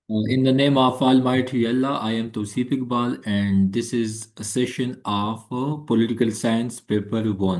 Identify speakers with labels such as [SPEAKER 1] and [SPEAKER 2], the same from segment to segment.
[SPEAKER 1] In the name of Almighty Allah, I am Tawseef Iqbal and this is a session of Political Science Paper 1.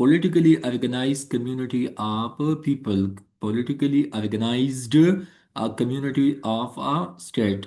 [SPEAKER 1] politically organized community of people, politically organized community of a state।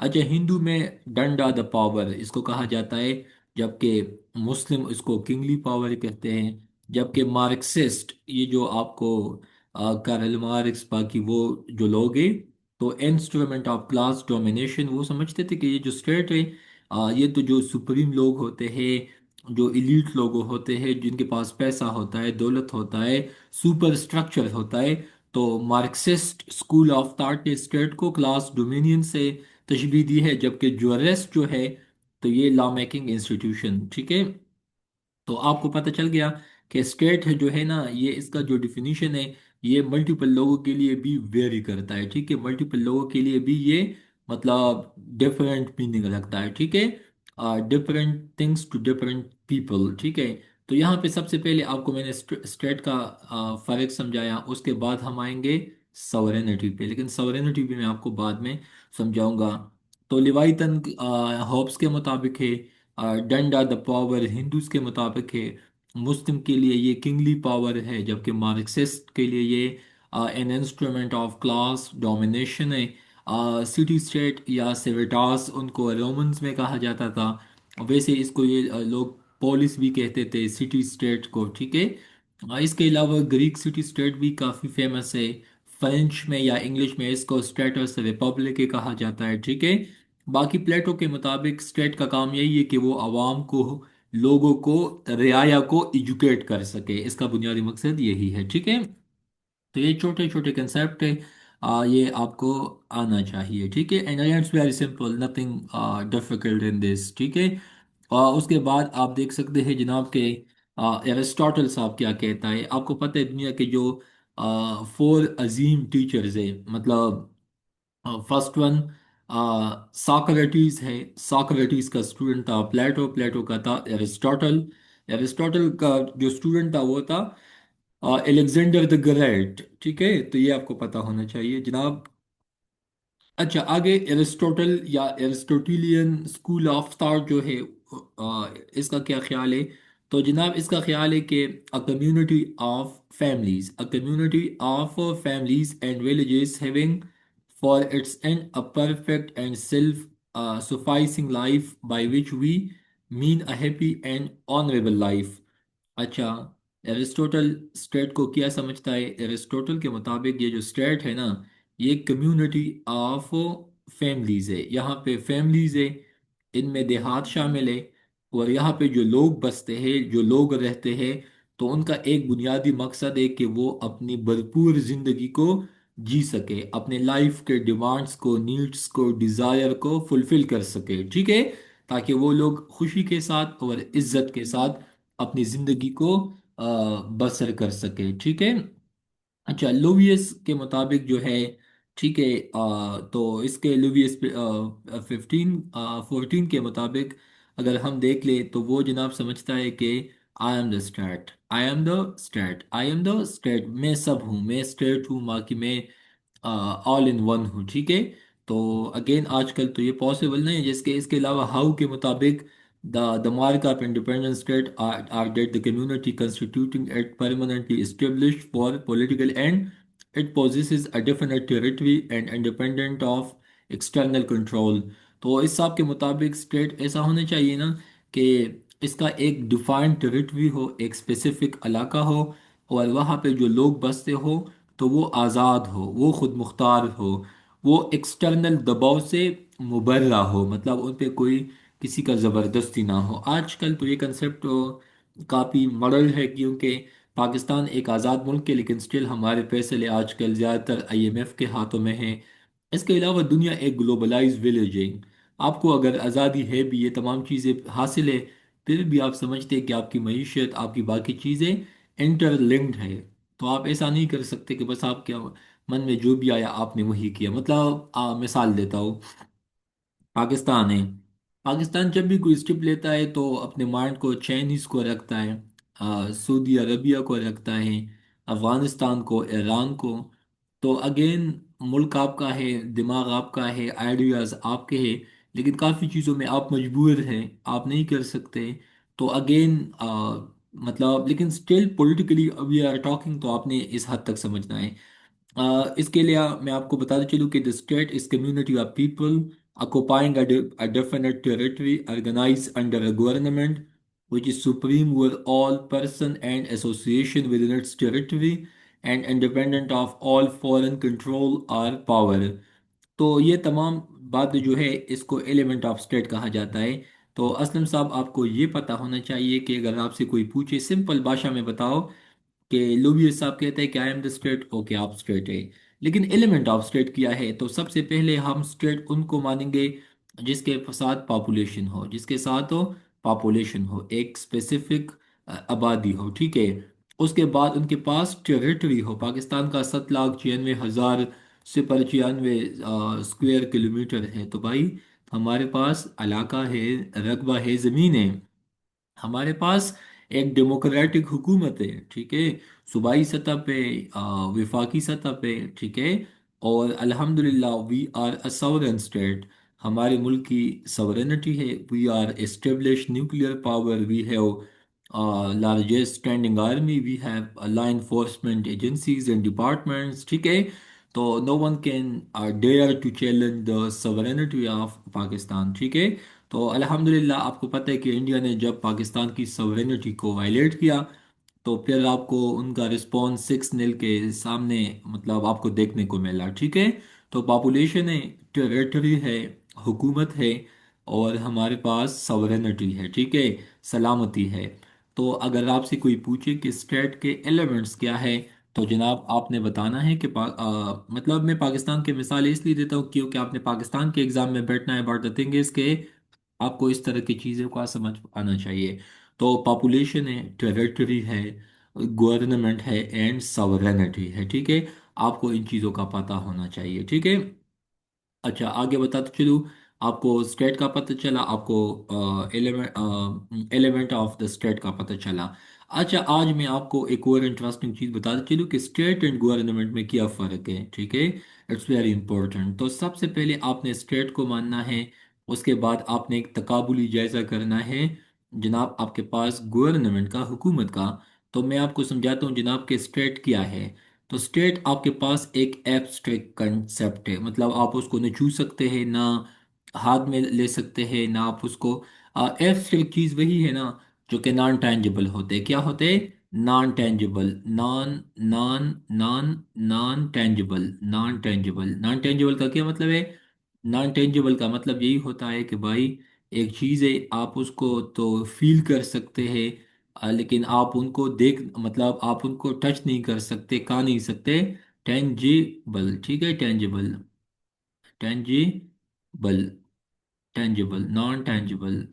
[SPEAKER 1] اچھا، ہندو میں ڈنڈا the power اس کو کہا جاتا ہے، جبکہ مسلم اس کو کنگلی power کہتے ہیں، جبکہ مارکسسٹ یہ جو آپ کو کارل مارکس باقی وہ جو لوگ ہیں، تو انسٹرومنٹ آف کلاس ڈومینیشن وہ سمجھتے تھے کہ یہ جو اسٹیٹ ہے، یہ تو جو سپریم لوگ ہوتے ہیں، جو ایلیٹ لوگ ہوتے ہیں، جن کے پاس پیسہ ہوتا ہے، دولت ہوتا ہے، سپر اسٹرکچر ہوتا ہے، تو مارکسسٹ اسکول آف تھاٹ نے اسٹیٹ کو کلاس ڈومینین سے تشبیح دی ہے، جبکہ جو ریسٹ جو ہے تو یہ لا میکنگ انسٹیٹیوشن، ٹھیک ہے۔ تو آپ کو پتہ چل گیا کہ اسٹیٹ ہے جو ہے نا، یہ اس کا جو ڈیفینیشن ہے، یہ ملٹیپل لوگوں کے لیے بھی ویری کرتا ہے، ٹھیک ہے، ملٹیپل لوگوں کے لیے بھی یہ مطلب ڈفرینٹ میننگ رکھتا ہے، ٹھیک ہے، different things to different people, ٹھیک ہے۔ تو یہاں پہ سب سے پہلے آپ کو میں نے اسٹیٹ کا فرق سمجھایا، اس کے بعد ہم آئیں گے سورینٹی پہ، لیکن سورینٹی بھی میں آپ کو بعد میں سمجھاؤں گا۔ تو لیوائتن ہوبس کے مطابق ہے، ڈنڈا دا پاور ہندوز کے مطابق ہے، مسلم کے لیے یہ کنگلی پاور ہے، جبکہ مارکسسٹ کے لیے یہ an instrument of class domination ہے۔ سٹی اسٹیٹ یا سیویٹاس ان کو رومنز میں کہا جاتا تھا، ویسے اس کو یہ لوگ پولس بھی کہتے تھے سٹی اسٹیٹ کو، ٹھیک ہے۔ اس کے علاوہ گریک سٹی اسٹیٹ بھی کافی فیمس ہے، فرینچ میں یا انگلش میں اس کو اسٹیٹس ریپبلک کہا جاتا ہے، ٹھیک ہے۔ باقی پلیٹو کے مطابق اسٹیٹ کا کام یہی ہے کہ وہ عوام کو، لوگوں کو، رعایا کو ایجوکیٹ کر سکے، اس کا بنیادی مقصد یہی ہے، ٹھیک ہے۔ تو یہ چھوٹے چھوٹے کنسیپٹ ہے، یہ آپ کو آنا چاہیے، ٹھیک ہے، and it's very simple, nothing difficult in this, ٹھیک ہے۔ اور اس کے بعد آپ دیکھ سکتے ہیں جناب کہ ایرسٹوٹل صاحب کیا کہتا ہے۔ آپ کو پتہ ہے دنیا کے جو فور عظیم ٹیچرز ہیں، مطلب فرسٹ ون ساکریٹیز ہے، ساکریٹیز کا اسٹوڈنٹ تھا پلیٹو، پلیٹو کا تھا ایرسٹوٹل، ایرسٹوٹل کا جو اسٹوڈنٹ تھا وہ تھا الیگزینڈر دا گریٹ، ٹھیک ہے، تو یہ آپ کو پتہ ہونا چاہیے جناب۔ اچھا، آگے ایرسٹوٹل یا ایرسٹوٹیلین اسکول آف تھاٹ جو ہے، اس کا کیا خیال ہے؟ تو جناب اس کا خیال ہے کہ a community of families, a community of families and villages having for its end a perfect and self sufficing life by which we mean a happy and honorable life۔ اچھا، ایرسٹوٹل اسٹیٹ کو کیا سمجھتا ہے؟ Aristotle کے مطابق یہ جو state ہے نا، یہ کمیونٹی آف فیملیز ہے، یہاں پہ فیملیز ہے، ان میں دیہات شامل ہے، اور یہاں پہ جو لوگ بستے ہیں، جو لوگ رہتے ہیں، تو ان کا ایک بنیادی مقصد ہے کہ وہ اپنی بھرپور زندگی کو جی سکے، اپنے لائف کے ڈیمانڈس کو، نیڈس کو، ڈیزائر کو فلفل کر سکے، ٹھیک ہے، تاکہ وہ لوگ خوشی کے ساتھ اور عزت کے ساتھ اپنی زندگی کو بسر کر سکے، ٹھیک ہے۔ اچھا، لوویس کے مطابق جو ہے، ٹھیک ہے، تو اس کے لوویس 14 کے مطابق اگر ہم دیکھ لیں تو وہ جناب سمجھتا ہے کہ I am the state, I am the state, I am the state, میں سب ہوں، میں اسٹیٹ ہوں، ماں کی میں آل ان ون ہوں، ٹھیک ہے۔ تو اگین آج کل تو یہ پاسبل نہیں ہے، جس کے اس کے علاوہ ہاؤ کے مطابق the mark of independent state are that the community constituting it permanently established for political end it possesses a definite territory and independent of external control۔ تو اس صاحب کے مطابق اسٹیٹ ایسا ہونا چاہیے نا کہ اس کا ایک ڈیفائنڈ ٹریٹری ہو، ایک اسپیسیفک علاقہ ہو، اور وہاں پہ جو لوگ بستے ہو تو وہ آزاد ہو، وہ خود مختار ہو، وہ ایکسٹرنل دباؤ سے مبرہ ہو، مطلب ان پہ کوئی کسی کا زبردستی نہ ہو۔ آج کل تو یہ کنسیپٹ کافی ماڈل ہے، کیونکہ پاکستان ایک آزاد ملک ہے، لیکن سٹل ہمارے فیصلے آج کل زیادہ تر آئی ایم ایف کے ہاتھوں میں ہیں۔ اس کے علاوہ دنیا ایک گلوبلائز ولیج ہے، آپ کو اگر آزادی ہے بھی، یہ تمام چیزیں حاصل ہے، پھر بھی آپ سمجھتے ہیں کہ آپ کی معیشت، آپ کی باقی چیزیں انٹر لنکڈ ہے، تو آپ ایسا نہیں کر سکتے کہ بس آپ کے من میں جو بھی آیا آپ نے وہی کیا۔ مطلب مثال دیتا ہوں، پاکستان ہے، پاکستان جب بھی کوئی اسٹیپ لیتا ہے تو اپنے مائنڈ کو چائنیز کو رکھتا ہے، سعودی عربیہ کو رکھتا ہے، افغانستان کو، ایران کو، تو اگین ملک آپ کا ہے، دماغ آپ کا ہے، آئیڈیاز آپ کے ہیں، لیکن کافی چیزوں میں آپ مجبور ہیں، آپ نہیں کر سکتے، تو اگین مطلب لیکن still politically we are talking, تو آپ نے اس حد تک سمجھنا ہے۔ اس کے لیے میں آپ کو بتاتا چلوں کہ the state is community of people occupying a definite territory organized under a government which is supreme over all person and association within its territory and independent of all foreign control or power. تو یہ تمام بات جو ہے اس کو element of state کہا جاتا ہے. تو اسلم صاحب آپ کو یہ پتہ ہونا چاہیے کہ اگر آپ سے کوئی پوچھے سمپل باشا میں بتاؤ کہ لوبیس صاحب کہتے ہیں کہ I am the state, okay آپ اسٹیٹ ہے، لیکن ایلیمنٹ آف اسٹیٹ کیا ہے؟ تو سب سے پہلے ہم اسٹیٹ ان کو مانیں گے جس کے ساتھ پاپولیشن ہو، جس کے ساتھ ہو پاپولیشن ہو، ایک اسپیسیفک آبادی ہو، ٹھیک ہے. اس کے بعد ان کے پاس ٹیریٹری ہو. پاکستان کا 7,96,096 اسکوائر کلومیٹر ہے، تو بھائی ہمارے پاس علاقہ ہے، رقبہ ہے، زمین ہے. ہمارے پاس ایک ڈیموکریٹک حکومت ہے، ٹھیک ہے، صوبائی سطح پہ، وفاقی سطح پہ، ٹھیک ہے. اور الحمدللہ we are a Swarn state. ہمارے ملک کی سورینٹی ہے. We are establish nuclear power. We have largest standing army. We have law enforcement agencies and departments, ٹھیک ہے. تو no one can dare to challenge the sovereignty of Pakistan, ٹھیک ہے. تو الحمدللہ آپ کو پتہ ہے کہ انڈیا نے جب پاکستان کی سورینٹی کو وائلیٹ کیا تو پھر آپ کو ان کا رسپانس 6-0 کے سامنے مطلب آپ کو دیکھنے کو ملا، ٹھیک ہے. تو پاپولیشن ہے، ٹیریٹری ہے، حکومت ہے، اور ہمارے پاس سورینٹی ہے، ٹھیک ہے، سلامتی ہے. تو اگر آپ سے کوئی پوچھے کہ اسٹیٹ کے ایلیمنٹس کیا ہے تو جناب آپ نے بتانا ہے کہ مطلب میں پاکستان کے مثال اس لیے دیتا ہوں کیونکہ آپ نے پاکستان کے ایگزام میں بیٹھنا ہے، بٹ دا تھنگ از کہ آپ کو اس طرح کی چیزوں کا سمجھ آنا چاہیے. تو پاپولیشن ہے، ٹیریٹری ہے، گورنمنٹ ہے، اینڈ ساورینٹی ہے، ٹھیک ہے. آپ کو ان چیزوں کا پتہ ہونا چاہیے، ٹھیک ہے. اچھا آگے بتاتے چلوں. آپ کو اسٹیٹ کا پتہ چلا، آپ کو ایلیمنٹ آف دا اسٹیٹ کا پتہ چلا. اچھا آج میں آپ کو ایک اور انٹرسٹنگ چیز بتاتا چلوں کہ اسٹیٹ اینڈ گورنمنٹ میں کیا فرق ہے، ٹھیک ہے. It's very important. تو سب سے پہلے آپ نے اسٹیٹ کو ماننا ہے، اس کے بعد آپ نے ایک تقابلی جائزہ کرنا ہے جناب آپ کے پاس گورنمنٹ کا، حکومت کا. تو میں آپ کو سمجھاتا ہوں جناب کہ اسٹیٹ کیا ہے. تو اسٹیٹ آپ کے پاس ایک ایبسٹریکٹ کنسیپٹ ہے، مطلب آپ اس کو نہ چھو سکتے ہیں، نہ ہاتھ میں لے سکتے ہیں، نہ آپ اس کو ایبسٹریکٹ چیز وہی ہے نا جو کہ نان ٹینجبل ہوتے. کیا ہوتے؟ Naan tangible, naan naan naan naan tangible, naan tangible. Naan tangible کا کیا مطلب ہے؟ نان ٹینجبل کا مطلب یہی ہوتا ہے کہ بھائی ایک چیز ہے، آپ اس کو تو فیل کر سکتے ہیں لیکن آپ ان کو دیکھ مطلب آپ ان کو ٹچ نہیں کر سکتے، کہا نہیں سکتے. ٹینجیبل، ٹھیک ہے، tangible, tangible, tangible, naan tangible,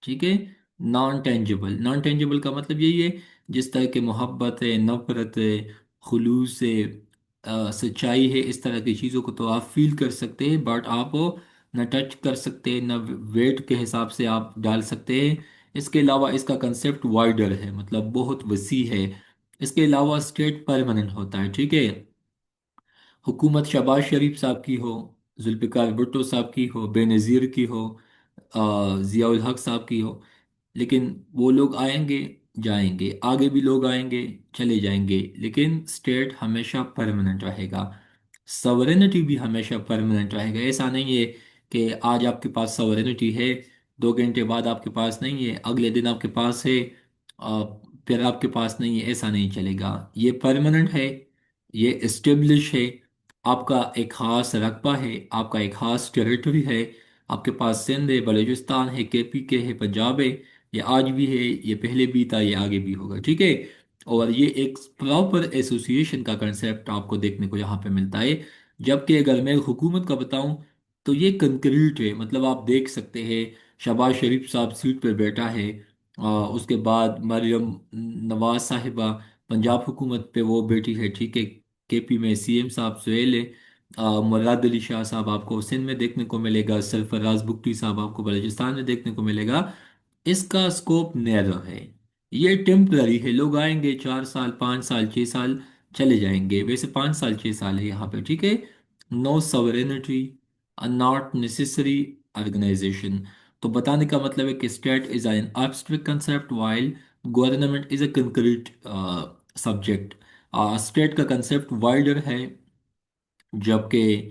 [SPEAKER 1] ٹھیک ہے. نان ٹینجیبل، نان ٹینجیبل کا مطلب یہی ہے جس طرح کہ محبت ہے، نفرت ہے، خلوص ہے، سچائی ہے، اس طرح کی چیزوں کو تو آپ فیل کر سکتے ہیں بٹ آپ وہ نہ ٹچ کر سکتے، نہ ویٹ کے حساب سے آپ ڈال سکتے ہیں. اس کے علاوہ اس کا کنسیپٹ وائڈر ہے، مطلب بہت وسیع ہے. اس کے علاوہ اسٹیٹ پرماننٹ ہوتا ہے، ٹھیک ہے. حکومت شہباز شریف صاحب کی ہو، ذوالفقار بھٹو صاحب کی ہو، بے نظیر کی ہو، ضیاء الحق صاحب کی ہو، لیکن وہ لوگ آئیں گے جائیں گے، آگے بھی لوگ آئیں گے چلے جائیں گے، لیکن اسٹیٹ ہمیشہ پرماننٹ رہے گا. سورینٹی بھی ہمیشہ پرماننٹ رہے گا. ایسا نہیں ہے کہ آج آپ کے پاس سورینٹی ہے، 2 گھنٹے بعد آپ کے پاس نہیں ہے، اگلے دن آپ کے پاس ہے، آ، پھر آپ کے پاس نہیں ہے. ایسا نہیں چلے گا. یہ پرماننٹ ہے، یہ اسٹیبلش ہے. آپ کا ایک خاص رقبہ ہے، آپ کا ایک خاص ٹیریٹری ہے. آپ کے پاس سندھ ہے، بلوچستان ہے، کے پی کے ہے، پنجاب ہے. یہ آج بھی ہے، یہ پہلے بھی تھا، یہ آگے بھی ہوگا، ٹھیک ہے. اور یہ ایک پراپر ایسوسیشن کا کنسیپٹ آپ کو دیکھنے کو یہاں پہ ملتا ہے. جبکہ اگر میں حکومت کا بتاؤں تو یہ کنکریٹ ہے، مطلب آپ دیکھ سکتے ہیں شہباز شریف صاحب سیٹ پہ بیٹھا ہے، اس کے بعد مریم نواز صاحبہ پنجاب حکومت پہ وہ بیٹی ہے، ٹھیک ہے. کے پی میں سی ایم صاحب سہیل ہے. مراد علی شاہ صاحب آپ کو سندھ میں دیکھنے کو ملے گا. سرفراز بگٹی صاحب آپ کو بلوچستان میں دیکھنے کو ملے گا. اس کا اسکوپ نیرو ہے، یہ ٹیمپرری ہے. لوگ آئیں گے 4 سال، 5 سال، 6 سال چلے جائیں گے. ویسے 5 سال 6 سال ہے یہاں پہ، ٹھیک ہے. نو سورینٹی، ناٹ نیسسری آرگنائزیشن. تو بتانے کا مطلب ہے کہ state is an abstract concept while government is a concrete subject. State کا کنسیپٹ وائڈر ہے، جبکہ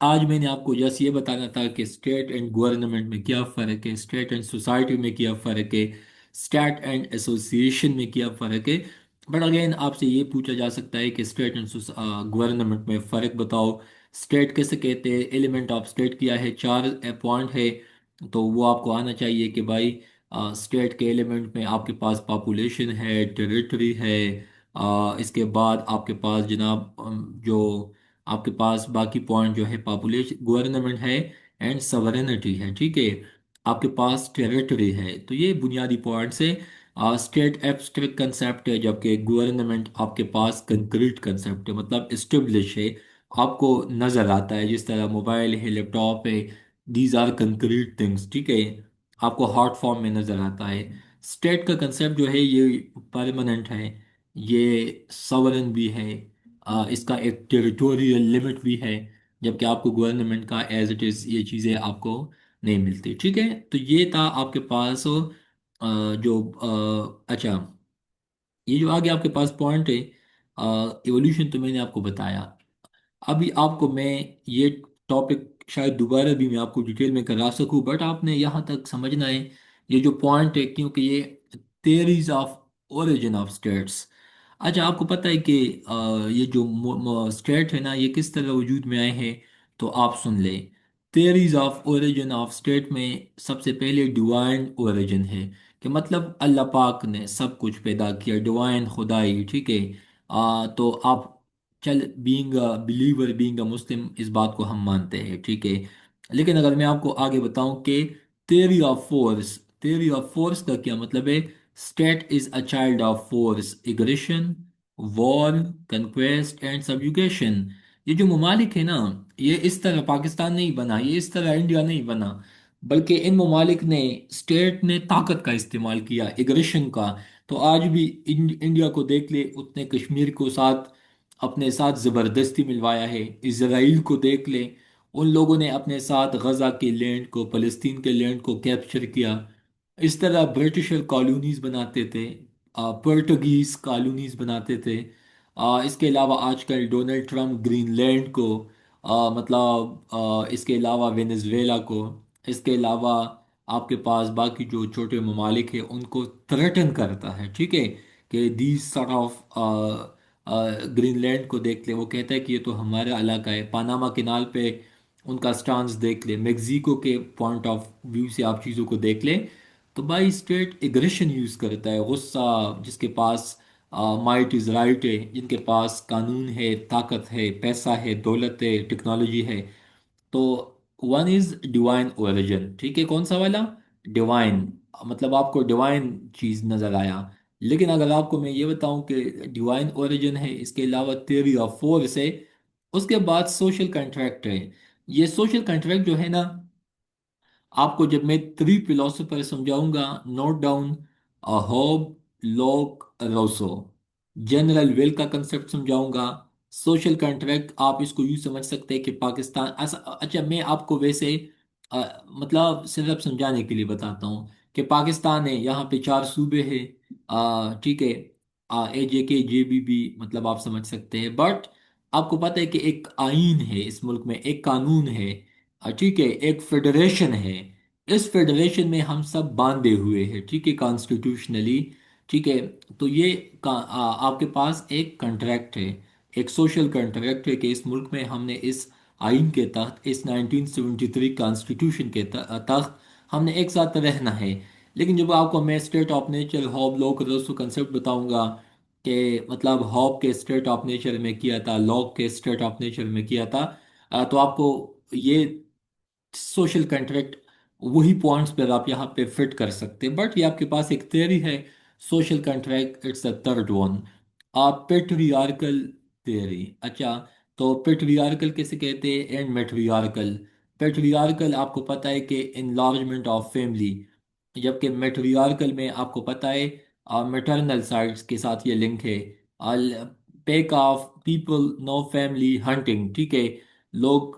[SPEAKER 1] آج میں نے آپ کو جیسے یہ بتانا تھا کہ اسٹیٹ اینڈ گورنمنٹ میں کیا فرق ہے، اسٹیٹ اینڈ سوسائٹی میں کیا فرق ہے، اسٹیٹ اینڈ ایسوسیشن میں کیا فرق ہے۔ بٹ اگین آپ سے یہ پوچھا جا سکتا ہے کہ اسٹیٹ اینڈ گورنمنٹ میں فرق بتاؤ، اسٹیٹ کیسے کہتے ہیں، ایلیمنٹ آف اسٹیٹ کیا ہے، چار پوائنٹ ہے، تو وہ آپ کو آنا چاہیے کہ بھائی اسٹیٹ کے ایلیمنٹ میں آپ کے پاس پاپولیشن ہے، ٹیریٹری ہے، اس کے بعد آپ کے پاس جناب جو آپ کے پاس باقی پوائنٹ جو ہے پاپولیشن گورنمنٹ ہے اینڈ سورینٹی ہے، ٹھیک ہے، آپ کے پاس ٹیریٹری ہے، تو یہ بنیادی پوائنٹس ہے۔ اسٹیٹ ایبسٹریکٹ کنسیپٹ ہے، جبکہ گورنمنٹ آپ کے پاس کنکریٹ کنسیپٹ ہے، مطلب اسٹیبلش ہے، آپ کو نظر آتا ہے، جس طرح موبائل ہے، لیپ ٹاپ ہے، دیز آر کنکریٹ تھنگس، ٹھیک ہے، آپ کو ہارڈ فارم میں نظر آتا ہے۔ اسٹیٹ کا کنسیپٹ جو ہے یہ پرماننٹ ہے، یہ سورن بھی ہے، اس کا ایک ٹیریٹوریل لمٹ بھی ہے، جبکہ آپ کو گورنمنٹ کا ایز اٹ از یہ چیزیں آپ کو نہیں ملتی، ٹھیک ہے۔ تو یہ تھا آپ کے پاس جو اچھا، یہ جو آگے آپ کے پاس پوائنٹ ہے ایولیوشن، تو میں نے آپ کو بتایا۔ ابھی آپ کو میں یہ ٹاپک شاید دوبارہ بھی میں آپ کو ڈیٹیل میں کرا سکوں، بٹ آپ نے یہاں تک سمجھنا ہے یہ جو پوائنٹ ہے، کیونکہ یہ theories of origin of states. اچھا، آپ کو پتہ ہے کہ یہ جو اسٹیٹ ہے نا، یہ کس طرح وجود میں آئے ہیں، تو آپ سن لیں۔ Theories of origin of state میں سب سے پہلے ڈیوائن اوریجن ہے، کہ مطلب اللہ پاک نے سب کچھ پیدا کیا، ڈیوائن خدائی، ٹھیک ہے۔ تو آپ چل being a believer, being a Muslim, اس بات کو ہم مانتے ہیں، ٹھیک ہے۔ لیکن اگر میں آپ کو آگے بتاؤں کہ theory of force, theory of force کا کیا مطلب ہے؟ State is a child of force, aggression, war, conquest and subjugation. یہ جو ممالک ہے نا، یہ اس طرح پاکستان نہیں بنا، یہ اس طرح انڈیا نہیں بنا، بلکہ ان ممالک نے، اسٹیٹ نے طاقت کا استعمال کیا، اگریشن کا۔ تو آج بھی انڈیا کو دیکھ لے، اس نے کشمیر کو ساتھ اپنے ساتھ زبردستی ملوایا ہے، اسرائیل کو دیکھ لیں، ان لوگوں نے اپنے ساتھ غزہ کے لینڈ کو، فلسطین کے لینڈ کو کیپچر کیا۔ اس طرح برٹشر کالونیز بناتے تھے، پرتگیز کالونیز بناتے تھے۔ اس کے علاوہ آج کل ڈونلڈ ٹرمپ گرین لینڈ کو، مطلب اس کے علاوہ وینزویلا کو، اس کے علاوہ آپ کے پاس باقی جو چھوٹے ممالک ہیں ان کو تھریٹن کرتا ہے، ٹھیک ہے، کہ these sort of green land کو دیکھ لیں، وہ کہتا ہے کہ یہ تو ہمارا علاقہ ہے۔ پاناما کینال پہ ان کا سٹانس دیکھ لیں، میگزیکو کے پوائنٹ آف ویو سے آپ چیزوں کو دیکھ لیں، تو بائی اسٹیٹ ایگریشن یوز کرتا ہے، غصہ، جس کے پاس مائٹ از رائٹ ہے، جن کے پاس قانون ہے، طاقت ہے، پیسہ ہے، دولت ہے، ٹیکنالوجی ہے۔ تو ون از ڈیوائن اوریجن، ٹھیک ہے، کون سا والا؟ ڈیوائن، مطلب آپ کو ڈیوائن چیز نظر آیا۔ لیکن اگر آپ کو میں یہ بتاؤں کہ ڈیوائن اوریجن ہے، اس کے علاوہ تھیوری آف فورس ہے، اس کے بعد سوشل کنٹریکٹ ہے۔ یہ سوشل کنٹریکٹ جو ہے نا، آپ کو جب میں تھری فلاسفر سمجھاؤں گا، note down: ہوب، Locke, Rousseau. General well کا کنسپٹ سمجھاؤں گا، سوشل کنٹریکٹ آپ اس کو یوں سمجھ سکتے ہیں کہ پاکستان اچھا میں آپ کو ویسے آ، مطلب صرف سمجھانے کے لیے بتاتا ہوں کہ پاکستان ہے، یہاں پہ چار صوبے ہیں، ٹھیک ہے، اے جے کے جے بی بھی، مطلب آپ سمجھ سکتے ہیں، بٹ آپ کو پتہ ہے کہ ایک آئین ہے اس ملک میں، ایک قانون ہے، ٹھیک ہے، ایک فیڈریشن ہے، اس فیڈریشن میں ہم سب باندھے ہوئے ہیں، ٹھیک ہے، کانسٹیٹیوشنلی، ٹھیک ہے۔ تو یہ آپ کے پاس ایک کنٹریکٹ ہے، ایک سوشل کنٹریکٹ ہے، کہ اس ملک میں ہم نے اس آئین کے تحت، اس 1973 کانسٹیٹیوشن کے تحت ہم نے ایک ساتھ رہنا ہے۔ لیکن جب آپ کو میں state of nature, Hobbes, Locke, Rousseau concept بتاؤں گا، کہ مطلب ہوب کے اسٹیٹ آف نیچر میں کیا تھا، لوک کے اسٹیٹ آف نیچر میں کیا تھا، تو آپ کو یہ سوشل کنٹریکٹ وہی پوائنٹس پر آپ یہاں پہ فٹ کر سکتے ہیں، بٹ یہ آپ کے پاس ایک تھیوری ہے، social contract, it's a third one. آپ پیٹریارکل تھیوری، اچھا، تو پیٹریارکل کیسے کہتے ہیں؟ اینڈ میٹریارکل۔ پیٹریارکل آپ کو پتہ ہے کہ انلارجمنٹ آف فیملی، جبکہ میٹریارکل میں آپ کو پتہ ہے میٹرنل سائٹس کے ساتھ یہ لنک ہے، pack of people, no family, hunting, ٹھیک ہے، لوگ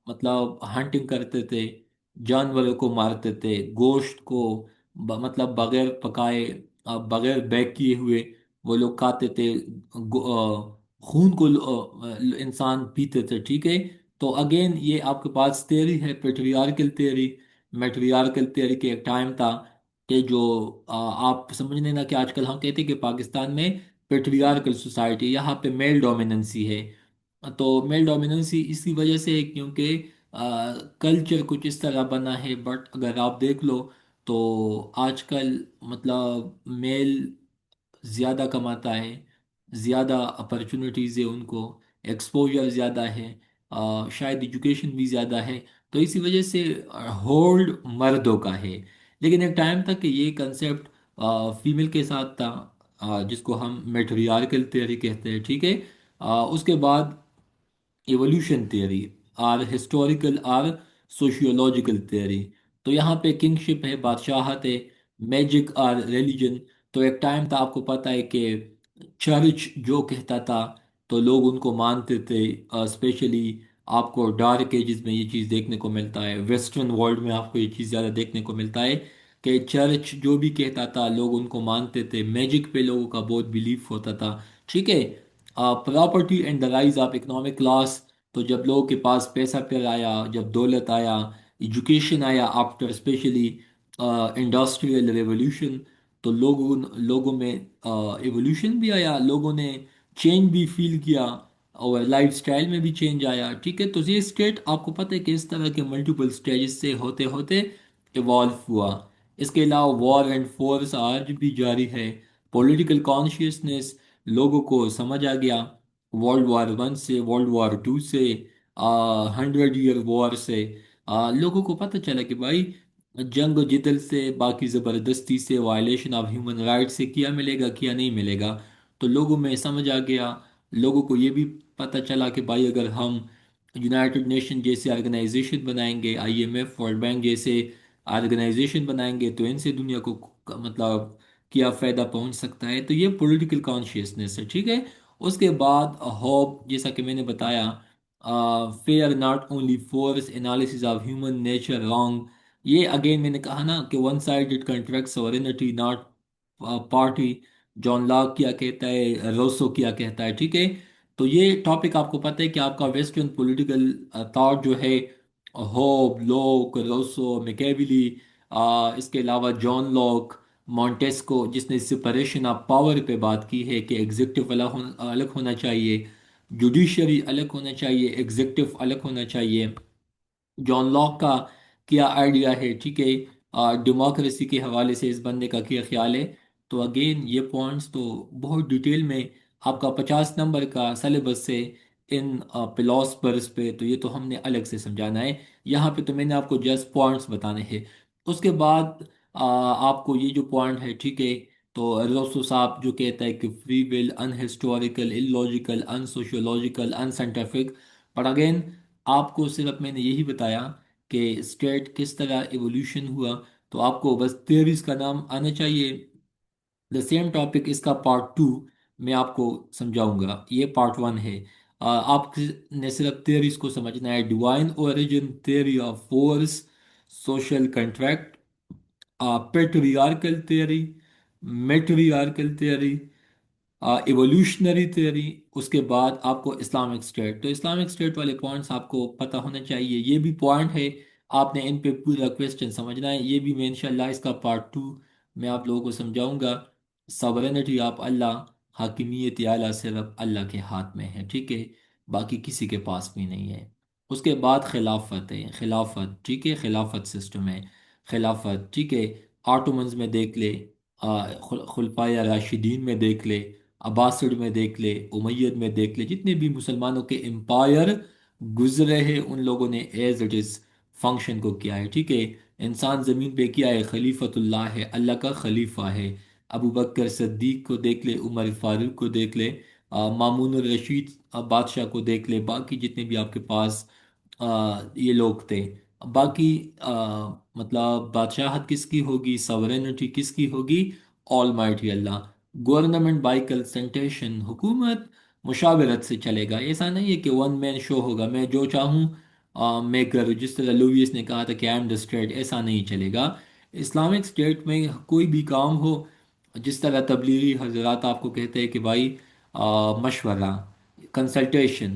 [SPEAKER 1] مطلب ہنٹنگ کرتے تھے، جانوروں کو مارتے تھے، گوشت کو مطلب بغیر پکائے، بغیر بیک کیے ہوئے وہ لوگ کھاتے تھے، خون کو انسان پیتے تھے، ٹھیک ہے۔ تو اگین یہ آپ کے پاس تھیوری ہے پیٹریارکل تھیوری. میٹریارکل تھیوری کے ایک ٹائم تھا کہ جو آپ سمجھنے نا کہ آج کل ہم کہتے ہیں کہ پاکستان میں پیٹریارکل سوسائٹی، یہاں پہ میل ڈومیننسی ہے. تو میل ڈومیننسی اسی وجہ سے ہے کیونکہ کلچر کچھ اس طرح بنا ہے. بٹ اگر آپ دیکھ لو تو آج کل مطلب میل زیادہ کماتا ہے، زیادہ اپرچونیٹیز ہے ان کو، ایکسپوجر زیادہ ہے، شاید ایجوکیشن بھی زیادہ ہے. تو اسی وجہ سے ہولڈ مردوں کا ہے. لیکن ایک ٹائم تک کہ یہ کنسیپٹ فیمیل کے ساتھ تھا، جس کو ہم میٹریارکل تھیوری کہتے ہیں، ٹھیک ہے. اس کے بعد ایولیوشن تھیوری اور ہسٹوریکل اور سوشیولوجیکل تھیوری. تو یہاں پہ کنگ شپ ہے، بادشاہت ہے، میجک اور ریلیجن. تو ایک ٹائم تھا، آپ کو پتہ ہے کہ چرچ جو کہتا تھا تو لوگ ان کو مانتے تھے. اسپیشلی آپ کو ڈارک ایجز میں یہ چیز دیکھنے کو ملتا ہے، ویسٹرن ورلڈ میں آپ کو یہ چیز زیادہ دیکھنے کو ملتا ہے کہ چرچ جو بھی کہتا تھا لوگ ان کو مانتے تھے. میجک پہ لوگوں کا بہت بلیف ہوتا تھا، ٹھیک ہے. Property and the rise of economic class. تو جب لوگوں کے پاس پیسہ پھر آیا، جب دولت آیا، ایجوکیشن آیا آفٹر اسپیشلی انڈسٹریل ریولیوشن، تو لوگوں میں ایولیوشن بھی آیا، لوگوں نے چینج بھی فیل کیا، اور لائف سٹائل میں بھی چینج آیا، ٹھیک ہے. تو یہ اسٹیٹ آپ کو پتہ ہے کہ اس طرح کے ملٹیپل سٹیجز سے ہوتے ہوتے ایوالو ہوا. اس کے علاوہ وار اینڈ فورس آج بھی جاری ہے. پولیٹیکل کانشیسنیس لوگوں کو سمجھ آ گیا، ورلڈ وار ون سے، ورلڈ وار ٹو سے، 100 ایئر وار سے. لوگوں کو پتہ چلا کہ بھائی جنگ و جدل سے، باقی زبردستی سے، وائلیشن آف ہیومن رائٹ سے کیا ملے گا کیا نہیں ملے گا. تو لوگوں میں سمجھ آ گیا. لوگوں کو یہ بھی پتہ چلا کہ بھائی اگر ہم یونائٹڈ نیشن جیسے آرگنائزیشن بنائیں گے، IMF ورلڈ بینک جیسے آرگنائزیشن بنائیں گے، تو ان سے دنیا کو مطلب کیا فائدہ پہنچ سکتا ہے. تو یہ پولیٹیکل کانشیسنیس ہے، ٹھیک ہے. اس کے بعد ہوپ، جیسا کہ میں نے بتایا، fear not only force analysis of human nature wrong. یہ اگین میں نے کہا نا کہ one sided contract sovereignty not party. John Locke کیا کہتا ہے، روسو کیا کہتا ہے، ٹھیک ہے. تو یہ ٹاپک آپ کو پتہ ہے کہ آپ کا ویسٹرن پولیٹیکل تھاٹ جو ہے، ہوب، لوک، روسو، میکیویلی، اس کے علاوہ جان لاک، مونٹیسکو جس نے سپریشن آف پاور پہ بات کی ہے کہ ایگزیکٹو الگ ہونا چاہیے، جوڈیشری الگ ہونا چاہیے، ایگزیکٹو الگ ہونا چاہیے. جان لاک کا کیا آئیڈیا ہے، ٹھیک ہے. ڈیموکریسی کے حوالے سے اس بندے کا کیا خیال ہے. تو اگین یہ پوائنٹس تو بہت ڈیٹیل میں آپ کا 50 نمبر کا سلیبس سے ان فلاسفرز پہ، تو یہ تو ہم نے الگ سے سمجھانا ہے. یہاں پہ تو میں نے آپ کو جسٹ پوائنٹس بتانے ہیں. اس کے بعد آپ کو یہ جو پوائنٹ ہے، ٹھیک ہے. تو روسو صاحب جو کہتا ہے کہ free will in historical, in logical, in sociological, in scientific. پر اگین آپ کو صرف میں نے یہی بتایا کہ اسٹیٹ کس طرح ایولیوشن ہوا. تو آپ کو بس تھیوریز کا نام آنا چاہیے. دا سیم ٹاپک اس کا پارٹ 2 میں آپ کو سمجھاؤں گا، یہ پارٹ 1 ہے. آپ نے صرف تھیوریز کو سمجھنا ہے: divine origin, theory of force, social contract, patriarchal theory, matriarchal theory, evolutionary theory. اس کے بعد آپ کو اسلامک اسٹیٹ. تو اسلامک اسٹیٹ والے پوائنٹس آپ کو پتہ ہونا چاہیے. یہ بھی پوائنٹ ہے، آپ نے ان پہ پورا کویسچن سمجھنا ہے. یہ بھی میں انشاءاللہ اس کا پارٹ 2 میں آپ لوگوں کو سمجھاؤں گا. سورینٹی آف اللہ، حاکمیت اعلیٰ صرف اللہ کے ہاتھ میں ہے، ٹھیک ہے، باقی کسی کے پاس بھی نہیں ہے. اس کے بعد خلافت ہے، خلافت، ٹھیک ہے، خلافت سسٹم ہے، خلافت، ٹھیک ہے. آٹومنز میں دیکھ لے، خلفائے راشدین میں دیکھ لے، عباسڈ میں دیکھ لے، امید میں دیکھ لے، جتنے بھی مسلمانوں کے امپائر گزرے ہیں ان لوگوں نے ایز اٹ از فنکشن کو کیا ہے، ٹھیک ہے. انسان زمین پہ کیا ہے؟ خلیفۃ اللہ ہے، اللہ کا خلیفہ ہے. ابو بکر صدیق کو دیکھ لے، عمر فاروق کو دیکھ لے، مامون الرشید بادشاہ کو دیکھ لے، باقی جتنے بھی آپ کے پاس یہ لوگ تھے. باقی مطلب بادشاہت کس کی ہوگی، سورینٹی کس کی ہوگی؟ Almighty Allah. Government by concentration, حکومت مشاورت سے چلے گا. ایسا نہیں ہے کہ ون مین شو ہوگا، میں جو چاہوں میں کروں. جس طرح لوئیس نے کہا تھا کہ آئی ایم دا اسٹیٹ، ایسا نہیں چلے گا. اسلامک اسٹیٹ میں کوئی بھی کام ہو، جس طرح تبلیغی حضرات آپ کو کہتے ہیں کہ بھائی مشورہ، کنسلٹیشن،